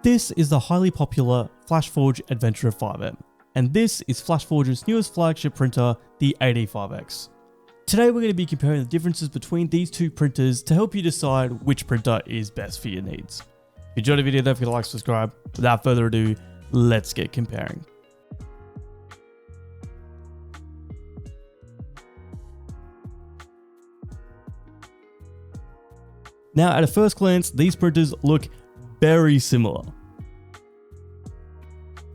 This is the highly popular Flashforge Adventurer 5M, and this is Flashforge's newest flagship printer, the AD5X. Today we're going to be comparing the differences between these two printers to help you decide which printer is best for your needs. If you enjoyed the video, don't forget to like, subscribe. Without further ado, let's get comparing. Now, at a first glance, these printers look very similar.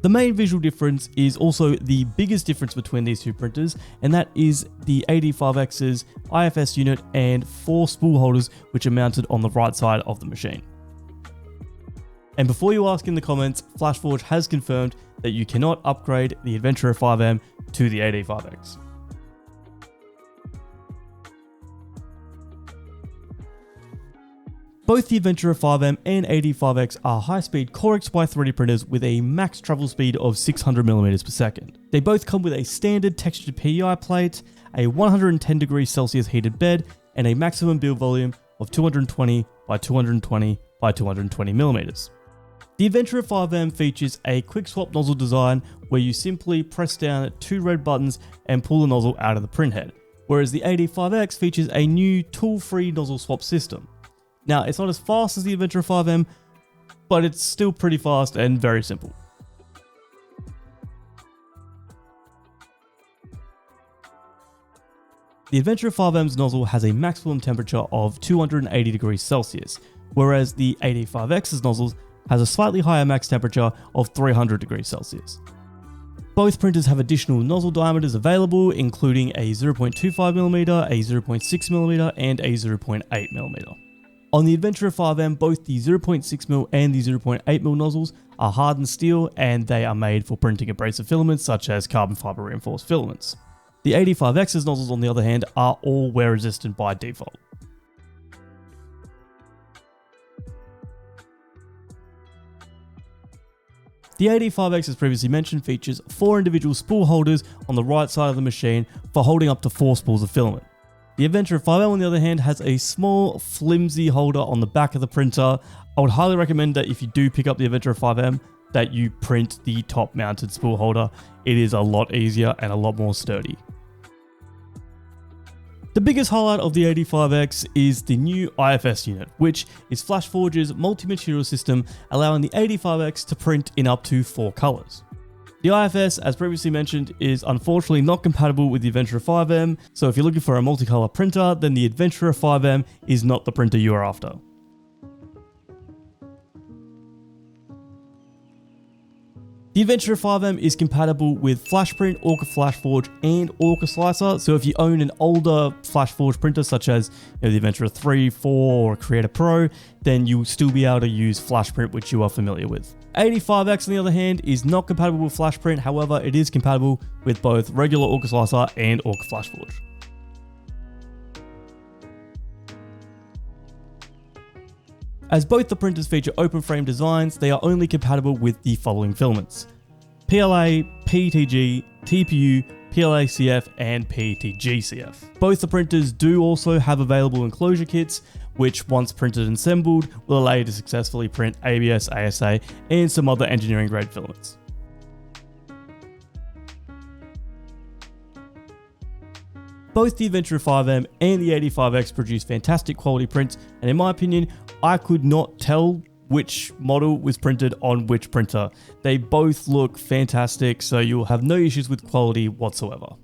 The main visual difference is also the biggest difference between these two printers, and that is the AD5X's IFS unit and 4 spool holders which are mounted on the right side of the machine. And before you ask in the comments, Flashforge has confirmed that you cannot upgrade the Adventurer 5M to the AD5X. Both the Adventurer 5M and AD5X are high-speed Core X by 3D printers with a max travel speed of 600mm per second. They both come with a standard textured PEI plate, a 110 degrees Celsius heated bed, and a maximum build volume of 220 by 220 by 220mm. The Adventurer 5M features a quick swap nozzle design where you simply press down 2 red buttons and pull the nozzle out of the printhead, whereas the AD5X features a new tool-free nozzle swap system. Now, it's not as fast as the Adventurer 5M, but it's still pretty fast and very simple. The Adventurer 5M's nozzle has a maximum temperature of 280 degrees Celsius, whereas the AD5X's nozzles has a slightly higher max temperature of 300 degrees Celsius. Both printers have additional nozzle diameters available, including a 0.25mm, a 0.6mm, and a 0.8mm. On the Adventurer 5M, both the 0.6mm and the 0.8mm nozzles are hardened steel, and they are made for printing abrasive filaments such as carbon fiber reinforced filaments. The AD5X's nozzles, on the other hand, are all wear resistant by default. The AD5X, as previously mentioned, features 4 individual spool holders on the right side of the machine for holding up to 4 spools of filament. The Adventurer 5M, on the other hand, has a small, flimsy holder on the back of the printer. I would highly recommend that if you do pick up the Adventurer 5M, that you print the top-mounted spool holder. It is a lot easier and a lot more sturdy. The biggest highlight of the AD5X is the new IFS unit, which is Flashforge's multi-material system, allowing the AD5X to print in up to 4 colors. The IFS, as previously mentioned, is unfortunately not compatible with the Adventurer 5M, so if you're looking for a multicolor printer, then the Adventurer 5M is not the printer you are after. The Adventurer 5M is compatible with Flashprint, Orca Flashforge, and Orca Slicer, so if you own an older Flashforge printer such as the Adventurer 3, 4, or Creator Pro, then you'll still be able to use Flashprint, which you are familiar with. AD5X, on the other hand, is not compatible with Flashprint, however, it is compatible with both regular Orca Slicer and Orca Flashforge. As both the printers feature open frame designs, they are only compatible with the following filaments: PLA, PETG, TPU, PLA-CF, and PETG-CF. Both the printers do also have available enclosure kits, which once printed and assembled will allow you to successfully print ABS, ASA, and some other engineering grade filaments. Both the Adventurer 5M and the AD5X produce fantastic quality prints, and in my opinion, I could not tell which model was printed on which printer. They both look fantastic, so you'll have no issues with quality whatsoever.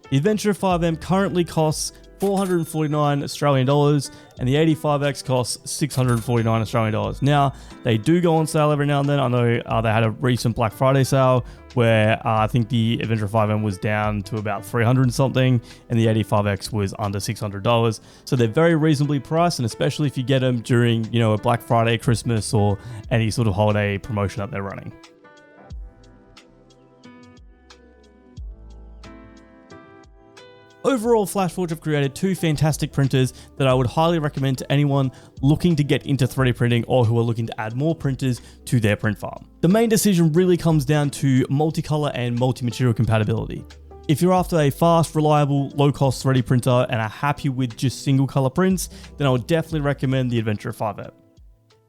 The Adventurer 5M currently costs 449 Australian dollars, and the AD5X costs 649 Australian dollars. Now, they do go on sale every now and then. I know they had a recent Black Friday sale where I think the Adventurer 5M was down to about 300 and something, and the AD5X was under $600. So they're very reasonably priced, and especially if you get them during, you know, a Black Friday, Christmas, or any sort of holiday promotion that they're running. Overall, Flashforge have created two fantastic printers that I would highly recommend to anyone looking to get into 3D printing or who are looking to add more printers to their print farm. The main decision really comes down to multicolor and multi-material compatibility. If you're after a fast, reliable, low-cost 3D printer and are happy with just single color prints, then I would definitely recommend the Adventurer 5M.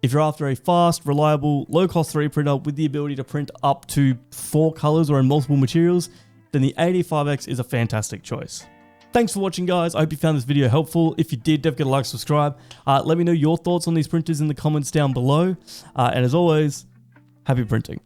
If you're after a fast, reliable, low-cost 3D printer with the ability to print up to 4 colors or in multiple materials, then the AD5X is a fantastic choice. Thanks for watching, guys. I hope you found this video helpful. If you did, don't forget to like, subscribe. Let me know your thoughts on these printers in the comments down below. And as always, happy printing.